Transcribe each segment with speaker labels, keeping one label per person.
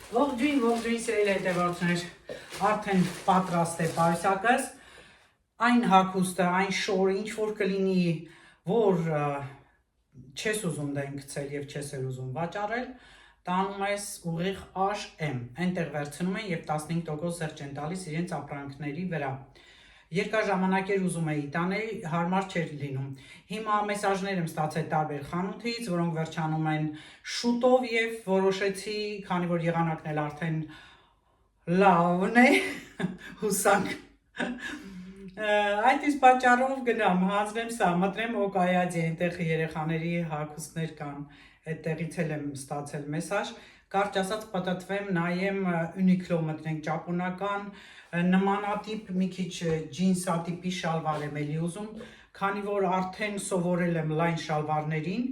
Speaker 1: Ողջույն սիրելի հետևորդներ, արդեն պատրաստ է պայուսակս, այն հագուստը, այն շորը, ինչ որ կլինի, որ չես ուզում դեն գցել եւ չես էլ ուզում վաճառել, տանում ես ուղիղ HM, այնտեղ վերցնում են եւ 15% զերծ են տալիս իրենց ապրանքների վրա։ Երկար ժամանակեր ուզում էի տանել, հարմար չէր լինում։ Հիմա մեսաժներ եմ ստացել տարբեր խանութից, որոնք վերջանում են շուտով եւ որոշեցի, քանի որ եղանակն էլ արդեն լավն է, հուսանք։ Այդ իսկ պատճառով գնամ, հանձնեմ սա, մտրեմ Օկայադի, այնտեղ երեխաների հագուստներ կան, այդտեղից էլ եմ ստացել մեսաժ, կարճ ասած պատտվեմ, նայեմ Uniqlo մտնենք ճապոնական, նմանատիպ մի քիչ ջինսատիպի շալվար եմ էլի ուզում, քանի որ արդեն սովորել եմ լայն շալվարներին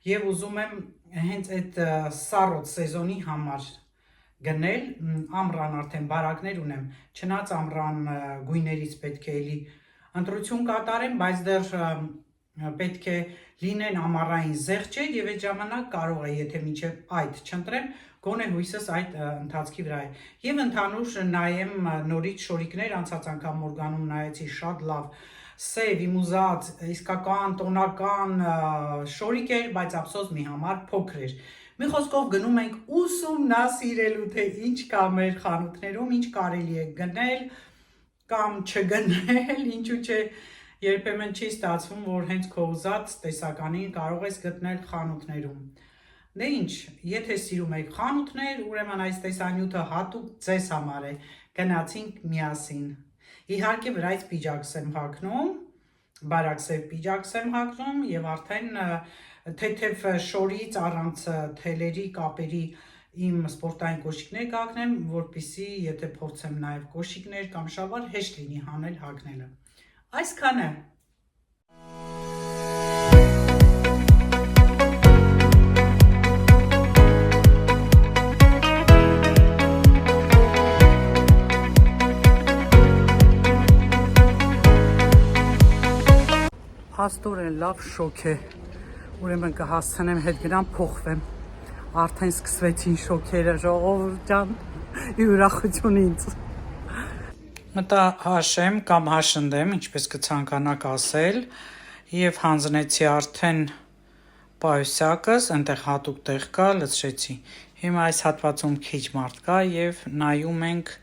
Speaker 1: եւ ուզում եմ հենց այդ սառոտ սեզոնի համար գնել, ամռան արդեն բարակներ ունեմ, չնայած ամռան գույներից պետք է էլի ընտրություն կատարեմ, բայց դեռ պետք է լինեն ամառային զեղչեր եւ այդ ժամանակ կարող է, եթե մինչեւ այդ չընտրեմ, գոնե հույսս այդ ընթացքի վրա է։ Եվ ընդհանուր նայեմ նորից շորիկներ, անցած անգամ Մորգանում նայեցի շատ լավ սև, իմուզած, իսկական տոնական շորիկ էր, բայց ափսոս մի համար փոքր էր։ Մի խոսքով գնում ենք ուսումնասիրելու, թե ինչ կա մեր խանութներում, ինչ կարելի է գնել կամ չգնել, ինչու՞ չէ երբեմն չի ստացվում, որ հենց քո ուզած տեսականին կարող ես գտնել խանութներում։ Դե ինչ, եթե սիրում եք խանութներ, ուրեմն այս տեսանյութը հատուկ ձեզ համար է, գնացինք միասին։ Իհարկե վրայից պիջակս եմ հագնում, բարակսև պիջակս եմ հագնում եւ արդեն թեթև շորից առանց թելերի, կապերի իմ սպորտային կոշիկներ կհագնեմ, որպեսզի եթե փորձեմ նաեւ կոշիկներ կամ շալվար հեշտ լինի հանել հագնելը։ Այսքանը։ Աստորեն լավ շոկ է, ուրեմն կհասցնեմ հետ գնամ փոխվեմ, արդեն սկսվեցին շոկերը, ժողովուրդ ջան, ուրախություն ինձ։ Մտա հաշեմ կամ հաշնդեմ, ինչպես կցանկանաք ասել, եւ հանձնեցի արդեն պայուսակս, այնտեղ հատուկ տեղ կա, լցրեցի։ Հիմա այս հատվածում քիչ մարդ կա եւ նայում ենք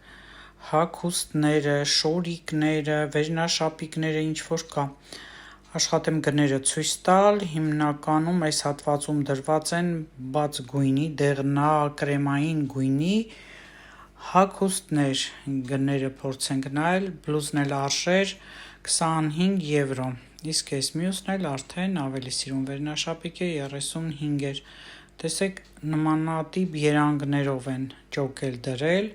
Speaker 1: հագուստները, շորիկները, վերնաշապիկները, ինչ որ կա։ Աշխատեմ գները ցույց տալ, հիմնականում այս հատվածում դրված են բաց գույնի, դեղնա կրեմային գույնի հագուստներ, գները փորձենք նայել, բլուզն էլ արժեր 25 եվրո, իսկ այս մյուսն էլ արդեն ավելի սիրուն վերնաշապիկ է 35 էր, տեսեք նմանատիպ երանգներով են ճոկել դրել,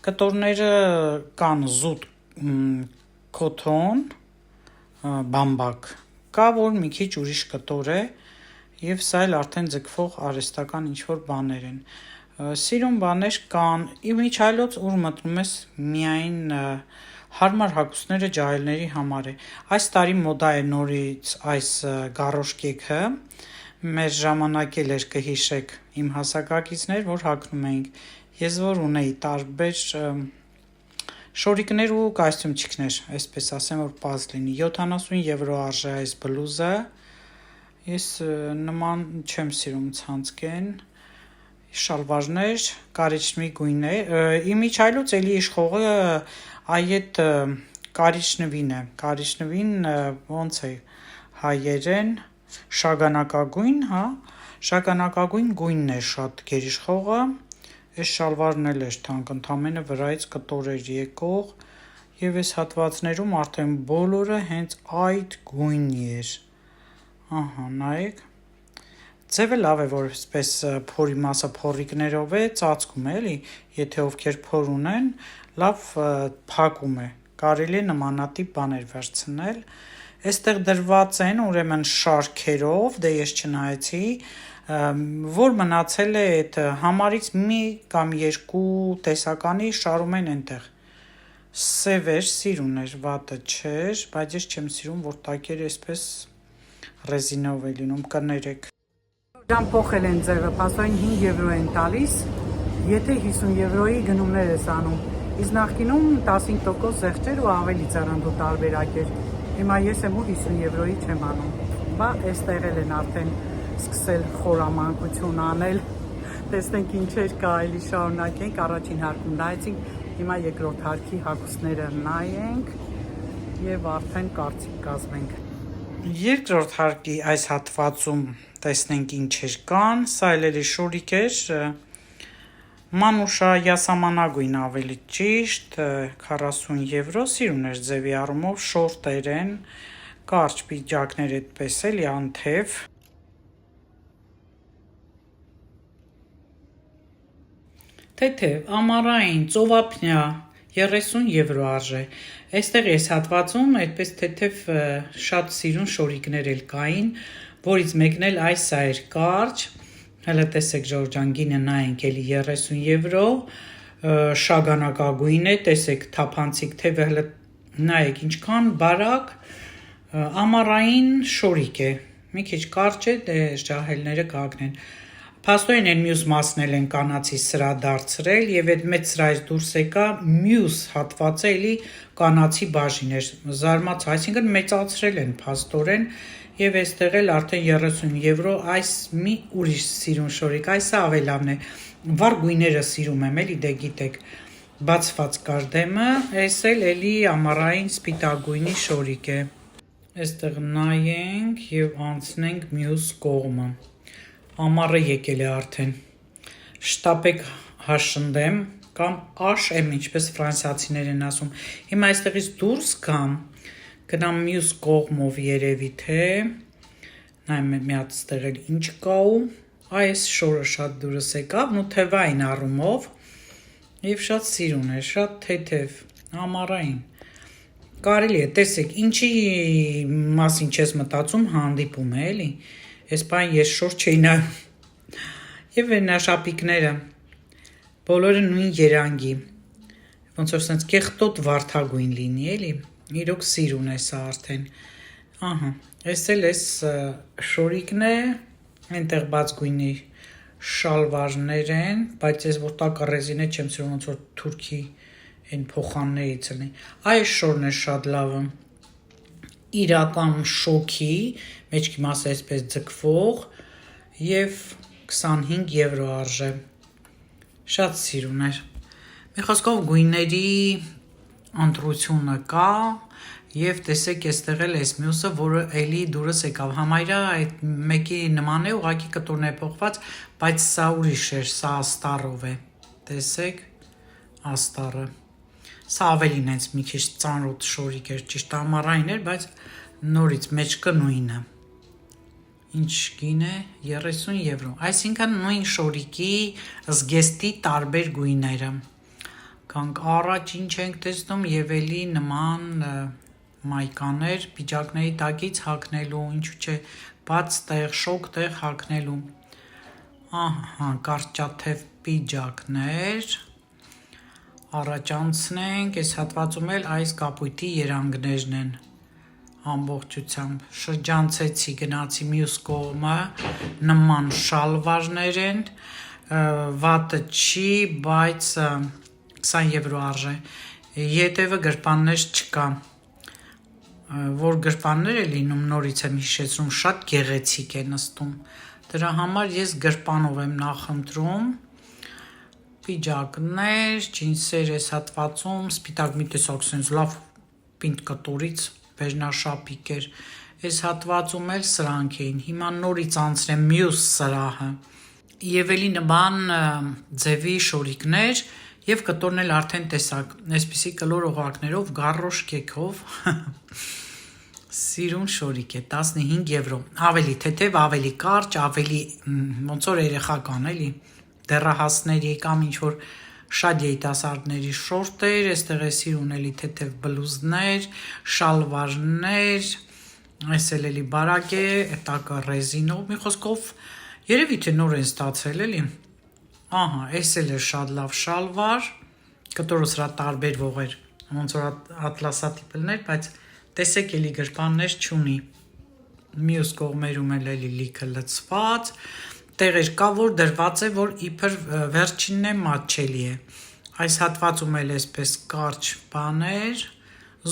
Speaker 1: կտորները կան զուտ կոթոն, բամբակ, կա որ մի քիչ ուրիշ կտոր է եւ սա էլ արդեն ձգվող արհեստական ինչ-որ բաներ են։ Սիրուն բաներ կան, իմիջայլոց ուր մտնում ես միայն հարմար հագուստները ջահելների համար է։ Այս տարի մոդա է նորից այս գարոշկեքը, մեր ժամանակ էլ էր կհիշեք իմ հասակակիցներ, որ հագնում էինք։ Ես որ ունեի տարբեր շորիկներ ու կոստյումчикներ, այսպես ասեմ, որ պարզ լինի, 70 եվրո արժե այս բլուզը, ես նման չեմ սիրում ցանցկեն, շալվարներ, կարիճնի գույներ, իմիջայլոց էլի իշխողը այդ կարիճնվին է, կարիճնվին ոնց է հայերեն, շագանակագույն, հա, շագանակագույն գույնն է շատ գերիշխողը, այս շալվարն էլ էր թանկ, ընդամենը վրայից կտոր էր եկող եւ այս հատվածներում արդեն բոլորը հենց այդ գույնի էր, ահա, նայեք, ձևը լավ է, որ այսպես փորի մասը փորիկներով է ծածկում է, էլի, եթե ովքեր փոր ունեն, լավ փակում է, կարելի է նմանատիպ բաներ վերցնել, այստեղ դրված են ուրեմն շարքերով, դե ես չնայեցի, որ մնացել է այդ համարից մի կամ երկու տեսականի շարում են այնտեղ, սև էր, սիրուն էր, վատը չէր, բայց ես չեմ սիրում, որ տակերը այսպես ռեզինով է լինում, կներեք։ Դամ փոխել են ձևը, փաստորեն 5 եվրո են տալիս, Եթե 50 եվրոյի գնումներ ես անում, իսկ նախկինում 15% զեղչեր ու ավելի ծառանդու տարբերակ էր։ Հիմա ես եմ ու 50 եվրոյի չեմ անում։ Բա այստեղ են արդեն սկսել խորամանկություն անել։ Տեսնենք ինչեր կա, էլի շարունակենք, առաջին հարկում նայեցինք, հիմա երկրորդ հարկի հագուստները նայենք եւ արդեն կարծիք կազմենք։ Երկրորդ հարկի այս հատվածում տեսնենք ինչեր կան, սա էլի շորիկ էր, մանուշա յասամանագույն ավելի ճիշտ, 40 եվրո, սիրուն էր ձևի առումով, շորտեր են, կարճ պիջակներ այդպես էլի անթև։ Թեթև, ամառային, ծովափնյա, 30 եվրո արժե։ Այստեղ ես հատվածում այդպես թեթև շատ սիրուն շորիկներ էլ կային, որից մեկն էլ այս էր կարճ, հələ տեսեք Ժորժան գինը նայենք էլի 30 եվրո, շագանակագույն է, տեսեք թափանցիկ թևը հələ նայեք ինչքան բարակ, ամառային շորիկ է, մի քիչ կարճ է, դե ջահելները կհագնեն։ Փաստորեն են մյուս մասն էլ են կանացի սրա դարձրել եւ այդ մեծ սրայից դուրս եկա մյուս հատվածը էլի կանացի բաժին էր զարմաց, այսինքն մեծացրել են փաստորեն եւ այստեղ էլ արդեն 30 եվրո այս մի ուրիշ սիրուն շորիկ, այսը ավելավն է, վառ գույները սիրում եմ էլի, դե գիտեք, բացված կար դեմը, այս էլ էլի ամառային սպիտակգույնի շորիկ է։ Այստեղ նայենք եւ անցնենք մյուս կողմը։ Ամառը եկել է արդեն, շտապեք հաշնդեմ կամ աշեմ, ինչպես ֆրանսիացիներ են ասում, հիմա այստեղից դուրս կամ, գնամ մյուս կողմով երևի թե, նայմ մի հատ ստեղ էլ ինչ կա ու, այս շորը շատ դուրս եկավ, ու թևային առումով, և շատ սիրուն է, շատ թեթև, ամառային, կարելի է, տեսեք, ինչի մասին չես մտածում հանդիպում է, էլի, Ես բան ես շոր չէի նայում և վերնաշապիկները բոլորը նույն երանգի ոնց որ սենց կեղտոտ վարդագույն լինի էլի իրոք սիրուն է սա արդեն ահա ես էլ ես շորիկն է այնտեղ բաց գույնի շալվարներ են բայց ես որ տակը ռեզին է չեմ սիրում ոնց որ թուրքի այն փոխաններից լինի այս շորն է շատ լավը իրական շոքի, մեջքի մասը այսպես ձգվող և 25 եվրո արժե, շատ սիրուն էր, մի խոսքով գույների ընտրությունը կա և տեսեք եստեղ էլ ես մյուսը, որը էլի դուրս եկավ, համայրը այդ մեկի նման է, ուղղակի կտորն է փոխված, բայց սա ուրիշ էր, սա աստարով է, տեսեք, աստարը Սա ավելին հենց մի քիչ ծանրոտ շորիկ էր, ճիշտ ամառային էր, բայց նորից մեջքը նույնը։ Ինչ գին է 30 եվրո։ Այսինքն նույն շորիկի զգեստի տարբեր գույները։ Կանք առաջ ինչ ենք տեսնում եւ էլի նման մայկաներ պիջակների տակից հագնելու, ինչու՞ չէ, բաց տեղ, շոկ տեղ հագնելու։ Ահա, կարճաթև պիջակներ Առաջ անցնենք, այս հատվածում էլ այս կապույտի երանգներն են ամբողջությամբ, շրջանցեցի գնացի մյուս կողմը, նման շալվարներ են, վատը չի, բայց 20 եվրո արժե, ետևը գրպաններ չկա, որ գրպաններ է լինում, նորից եմ հիշեցնում, շատ գեղեցիկ է նստում, դրա համար ես գրպանով եմ նախընտրում, պիջակներ, ջինսեր ես հատվածում, սպիտակ մի տեսակ սենց լավ պինդ կտորից վերնաշապիկ էր, ես հատվածում էլ սրանք էին, հիմա նորից անցնեմ մյուս սրահը, և էլի նման ձևի շորիկներ, և կտորն էլ արդեն տեսակ, այսպիսի կլոր օղակներով, գարոշ կեքով, սիրուն շորիկ է, 15 եվրո, ավելի թեթև, ավելի կարճ, ավելի ոնց որ երեխական էլի, դեռահասների կամ ինչ-որ շատ երիտասարդների շորտեր, այստեղ է սիրուն էլի թեթև բլուզներ, շալվարներ, այս էլ էլի բարակ է, տակը ռեզինով, մի խոսքով երևի թե նոր են ստացել էլի, ահա, այս էլ է շատ լավ շալվար, կտորը սրա տարբերվող էր, ոնց որ ատլասատիպլներ, բայց տեսեք էլի գրպաններ չունի, մյուս կողմերում էլ էլի լիքը լծված, տեղեր կա, որ դրված է, որ իբր վերջինն է մատչելի է։ Այս հատվածում էլ այսպես կարճ բաներ,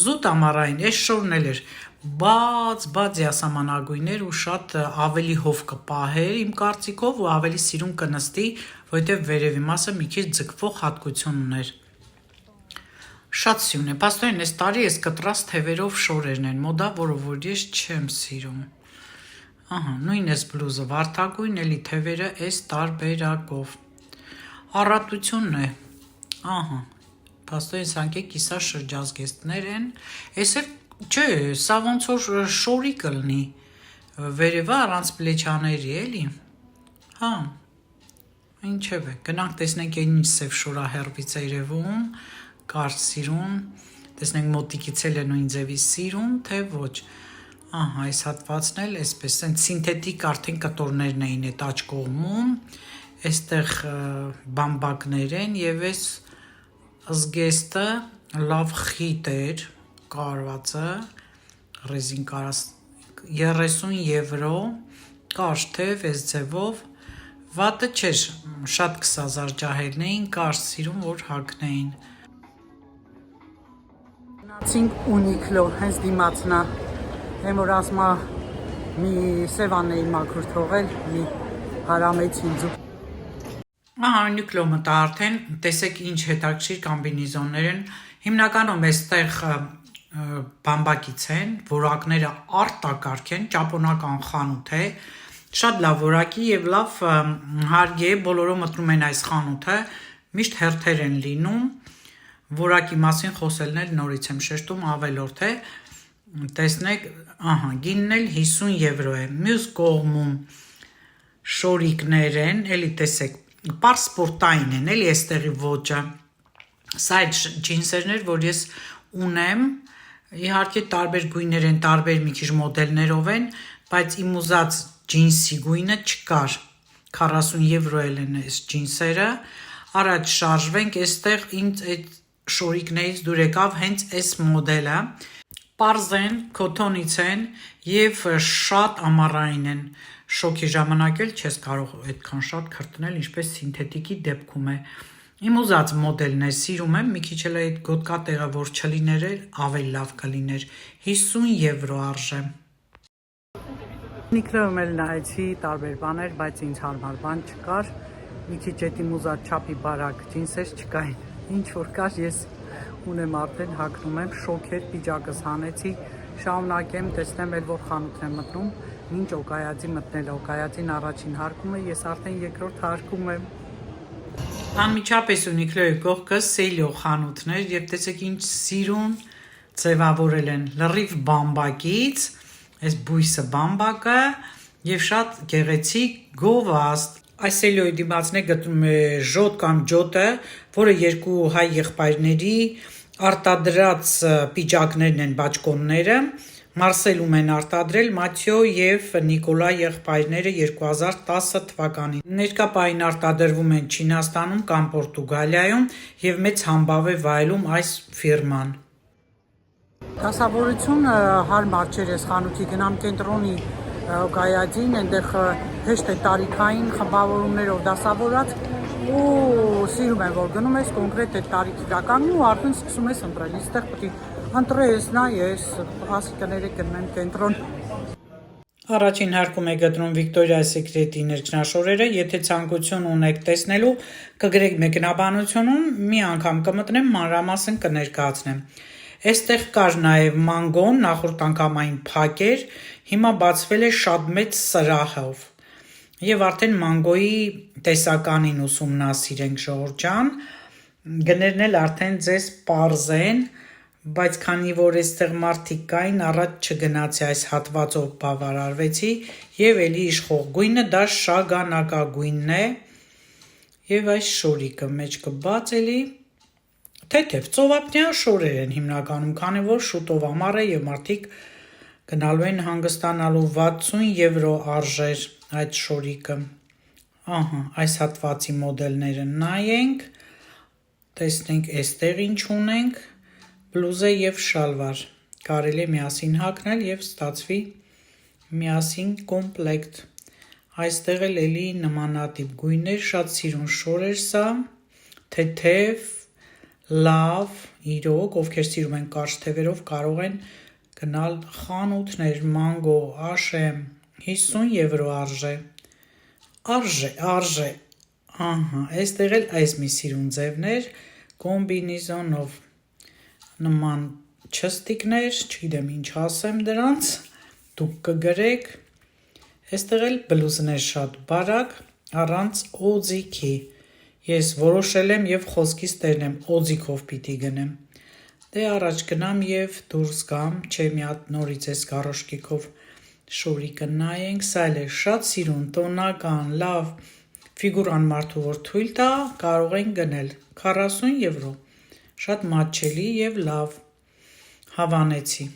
Speaker 1: զուտ ամառային, այս շորն էլ էր բաց յասամանագույներ ու շատ ավելի հով կպահեր իմ կարծիքով ու ավելի սիրուն կնստի, որովհետև վերևի մասը մի քիչ ձգվող հատկություն ուներ։ Շատ սիրուն է, փաստորեն այս տարի այս կտրած թևերով շորերն են մոդա, որով որ ես չեմ սիրում։ Ահա, նույն էս բլուզը վարդագույն, էլի թևերը այս տարբերակով։ Առատությունն է։ Ահա, փաստորեն սրանք է կիսա շրջազգեստներ են։ Այս էլ չէ, սա ոնց որ շորի կլինի։ Վերևը առանց պլեչաների էլի։ Հա։ Ինչևէ, գնանք տեսնենք այն ինչ սև շորահերբից է երևում, կարճ սիրուն, տեսնենք մոտիկից էլ է նույն ձևի սիրուն, թե ոչ։ Ահա, այս հատվածն էլ այսպես են սինթետիկ արդեն կտորներն էին այդ աջ կողմում, այստեղ բամբակներ են եւ այս զգեստը լավ խիտ էր, կարվածը, ռեզին կարած 30 եվրո, կարճ թև, այս ձևով, վատը չէր, շատ 20,000 ջահելն էին, կարճ սիրում, որ հագնեին։ Գնացինք Ունիկլո, հենց դիմացնա, եմ որ ասմա մի սևան էի մաքուր թողել, մի հարամեցին ձու։ Ահա Ունիկլո մտա արդեն, տեսեք ինչ հետաքրքիր կամբինեզոններ են, հիմնականում այստեղ բամբակից են, որակները արտակարգ են, ճապոնական խանութ է, շատ լավ որակի եւ լավ հարգի է, բոլորը մտնում են այս խանութը, միշտ հերթեր են լինում, որակի մասին խոսելն էլ նորից եմ շեշտում ավելորդ է, տեսնեք, ահա, գինն էլ 50 եվրո է, մյուս կողմում շորիկներ են, էլի տեսեք, պարզ սպորտային են, էլի այստեղի ոճը, սա այդ ջինսերներ, որ ես ունեմ, իհարկե տարբեր գույներ են, տարբեր մի քիչ մոդելներով են, բայց իմ ուզած ջինսի գույնը չկար, 40 եվրո են այս ջինսերը, առաջ շարժվենք, այստեղ ինձ այդ շորիկներից դուր եկավ հենց այս մոդելը, պարզ են, կոթոնից են եւ շատ ամառային են, շոկի ժամանակ էլ չես կարող այդքան շատ քրտնել, ինչպես սինթետիկի դեպքում է, իմ ուզած մոդելն է, սիրում եմ, մի քիչ էլ այդ գոտկատեղը, որ չլիներ էլ, ավելի լավ կլիներ, 50 եվրո արժե։ Նիկլոյում էլ նայեցի տարբեր բաներ, բայց ինձ հարմար բան չկար, մի քիչ այդ իմ ուզած չափի բարակ ջինսեր չկային, ինչ որ կար ես ունեմ արդեն հագնում եմ, շոքեր պիջակս հանեցի, շարունակեմ, տեսնեմ էլ որ խանութն եմ մտնում, մինչ Օկայաձի մտնել Օկայաձին առաջին հարկում է, ես արդեն երկրորդ հարկում եմ։ Անմիջապես Ունիկլոյի կողքը Սելյո խանութն էր եւ տեսեք ինչ սիրուն ձևավորել են լրիվ բամբակից, այս բույսը բամբակը եւ շատ գեղեցիկ գովաստ։ Այս Սելյոյի դիմացն է գտնում է ժոտ կամ ջոտը, որը երկու հայ եղբայրների արտադրած պիջակներն են բաճկոնները, Մարսելում են արտադրել Մաթյո եւ Նիկոլա եղբայրները 2010 թվականին։ Ներկա պահին արտադրվում են Չինաստանում կամ Պորտուգալիայում եւ մեծ համբավ է վայելում այս ֆիրման։ Դասավորություն հարմար չէր այս խանութի գնամ կենտրոնի Օկայաձին, այնտեղ հեշտ է տարիքային խմբավորումներով դասավորած ու սիրում եմ որ գնում ես կոնկրետ այդ տարիքի իրականն ու արդեն սկսում ես ընտրել, այստեղ պետք է ընտրես նա ես ասիկները գնեմ կենտրոն։ Առաջին հարկում է գտնվում Victoria's Secret-ի ներքնաշորերը, եթե ցանկություն ունեք տեսնելու, կգրեք մեկնաբանությունում, մի անգամ կմտնեմ մանրամասն կներկայացնեմ։ Այստեղ կար նաև մանգոն, նախորդ անգամ այն փակ էր, հիմա բացվել է շատ մեծ սրահով։ Եվ արդեն մանգոյի տեսականին ուսումնասիրենք Ժողովրդյան, գներն էլ արդեն ձեզ պարզ են, բայց քանի որ այստեղ մարդիկ կային, առաջ չգնացի այս հատվածով բավարարվեցի եւ էլի իշխող գույնը դա շագանակագույնն է եւ այս շորիկը մեջքը բաց էլի թեթև ծովափնյա շորեր են հիմնականում, քանի որ շուտով ամառ է եւ մարդիկ գնալու են հանգստանալու 60 եվրո արժեր այդ շորիկը։ Ահա, այս հատվածի մոդելները նայենք, տեսնենք այստեղ ինչ ունենք, բլուզա եւ շալվար, կարելի է միասին հագնել եւ ստացվի միասին կոմպլեկտ։ Այստեղ էլ էլի նմանատիպ գույներ, շատ սիրուն շոր էր սա, թեթև, լավ, իրոք, ովքեր սիրում են կարճ թևերով կարող են գնալ խանութներ, մանգո, աշեմ, 50 եվրո արժե, ահա, այստեղ էլ այս մի սիրուն ձևներ, կոմբինիզոնով նման չստիկներ, չգիտեմ ինչ ասեմ դրանց, դուք կգրեք, այստեղ էլ բլուզներ շատ բարակ, առանց օձիքի, ես որոշել եմ և խոսքից տերնեմ, օձիքով պիտի գնեմ, դե առաջ գնամ և դուրս գամ, չէ մի հատ նորից ես գարոշկիքով շորիկը նայենք, սա էլ է շատ սիրուն, տոնական, լավ, ֆիգուրան մարդու որ թույլ տա, կարող են գնել, 40 եվրո, շատ մատչելի և լավ, հավանեցի։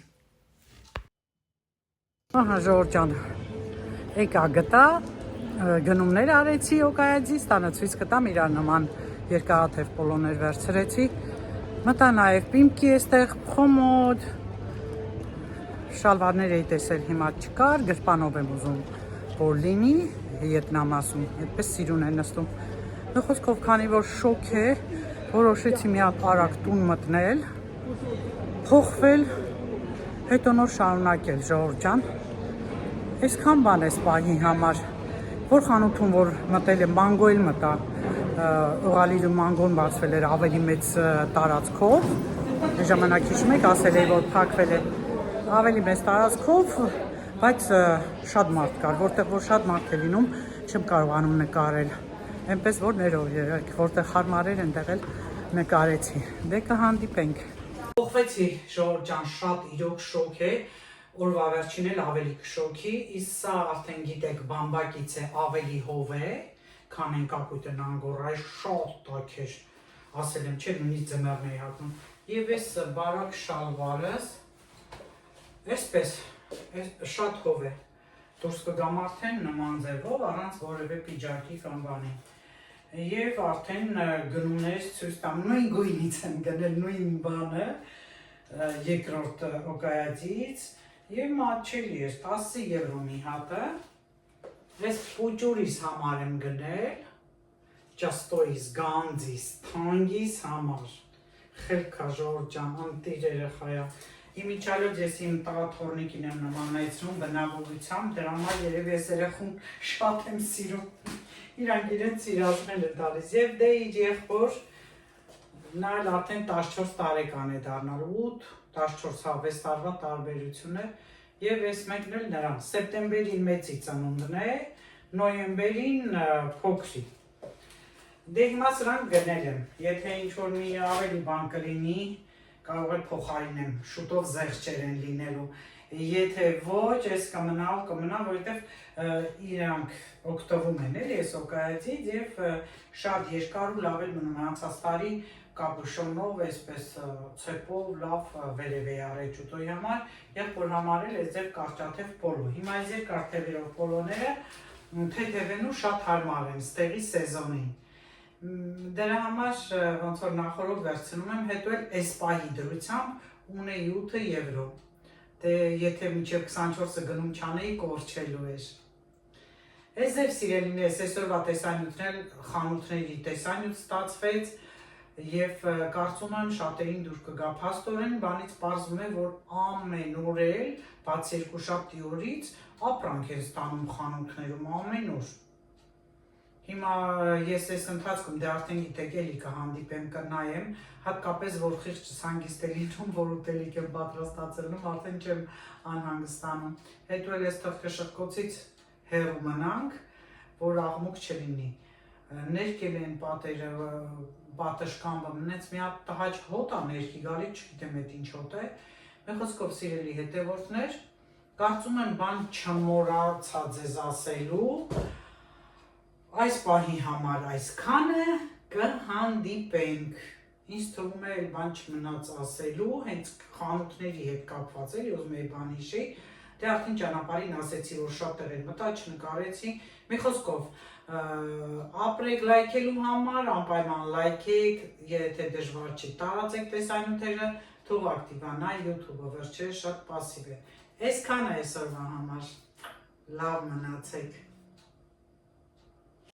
Speaker 1: Ահա ժողովուրդ ջան, եկա գտա, գնումներ արեցի օկայաձից, տանը ցույց կտամ իրար նման երկարաթև պոլոներ վերցրեցի, մտա նաև պիմկի էստեղ, խոմոդ, շալվարներ էի տեսել հիմա չկար, գրպանով եմ ուզում, որ լինի, Վիետնամասում, այդպես սիրուն է նստում, մի խոսքով քանի որ շոկ է, որոշեցի մի հատ արագ տուն մտնել, փոխվել, հետո նոր շարունակել ժողովուրդ ջան, այսքան բան է սպահի համար, որ խանութում որ մտել է մանգո էլ մտա, ուղղալիրու մանգոն բացվել էր ավելի մեծ տարածքով, ժամանակ հիշում եք ասել էի որ փակվել է ավելի մեծ տարածքով, բայց շատ մարդ կար, որտեղ որ շատ մարդ է լինում, չեմ կարողանում նկարել, այնպես որ ներով երեք, որտեղ հարմարեր ընդեղ էլ նկարեցի, դե կհանդիպենք։ Փոխվեցի ժողովուրդ ջան, շատ իրոք շոկ է, օրվա վերջին էլ ավելի կշոքի, իսկ սա արդեն գիտեք բամբակից է ավելի հով է, քան են կապույտը նանգորայ, շատ տաք էր, ասել եմ չէ, նույնիսկ ձմեռն էի հագնում, և այս բարակ շալվարս, այսպես, շատ հով է, դուրս կգամ արդեն նման ձևով, առանց որևէ պիջակի կամ բանի, և արդեն գնումներից ցույց տամ, նույն գույնից եմ գնել նույն բանը, երկրորդ օկայաձից, և մատչելի էր, 10 եվրո մի հատը, ես պուճուրիս համար եմ գնել, ճաստոյիս, գանձիս, թանգիս համար, խելքա ժողովուրդ ջան, անտիր երեխայա, Իմիջալոց ես իմ տղաթորնիկին եմ նմանեցնում բնավորությամբ, դրա համար երևի ես երեխուն շատ եմ սիրում, իրանք իրենց սիրածներ է տալիս, և դե իր եղբոր, նա էլ արդեն 14 տարեկան է դառնալ, 8-14 տարվա տարբերություն է, և ես մեկն էլ նրան, սեպտեմբերին մեծի ծնունդն է, նոյեմբերին փոքրի, դե հիմա սրանք գնել եմ, եթե ինչ-որ մի ավելի բան կլինի, կարող է փոխարինեմ, շուտով զեղչեր են լինելու, եթե ոչ, ես կմնա, որովհետև իրանք օգտվում են էլ ես օկայաձից և շատ երկար ու լավ էլ մնում անցած տարի կապուշոնով, այսպես ցեպով լավ վերև է արեջուտոյի համար, երբ որ համարել ես ձեր կարճաթև պոլո, հիմա այս երկար թևերով պոլոները թեթև են ու շատ հարմար են, ստեղի սեզոնին, դրա համար ոնց որ նախորդ վերցնում եմ, հետո էլ այս պահի դրությամբ ունեի 8 եվրո, դե եթե մինչև 24-ը գնում չանեի, կորչելու էր։ Այս ձև սիրելիներս, այսօրվա տեսանյութն խանութների տեսանյութ ստացվեց և կարծում եմ շատերին դուր կգա փաստորեն, բանից պարզվում է, որ ամեն օր էլ, բաց երկուշաբթի օրից, ապրանք են ստանում խանութներում ամեն օր։ Հիմա ես այս ընթացքում դե արդեն գիտեք էլի կհանդիպեմ, կնայեմ, հատկապես որ խիղճ հանգիստ է լինում, որ ուտելիք եմ պատրաստացնում, արդեն չեմ անհանգստանում։ Հետո էլ այս թղթաշղկոցից հեռու մնանք, որ աղմուկ չլինի։ Ներկել են պատերը, պատշկամբը, մնեց մի հատ տհաճ հոտ ա ներքի գալի, չգիտեմ էդ ինչ հոտ է։ Մի խոսքով սիրելի հետևորդներ, կարծում եմ բան չմոռացա ձեզ ասելու, այս պահի համար այսքանը կհանդիպենք, ինձ թվում է բան չմնաց ասելու, հենց խանութների հետ կապված էլի, ուզում էի բան հիշեի, դե արդեն ճանապարհին ասեցի, որ շատ տեղեր մտա, չնկարեցի, մի խոսքով, ապրեք լայքելու համար, անպայման լայքեք, եթե դժվար չի, տարածեք տեսանյութերը, թող ակտիվանա YouTube-ը, վերջերս շատ պասիվ է, այսքանը այսօրվա համար, լավ մնացեք։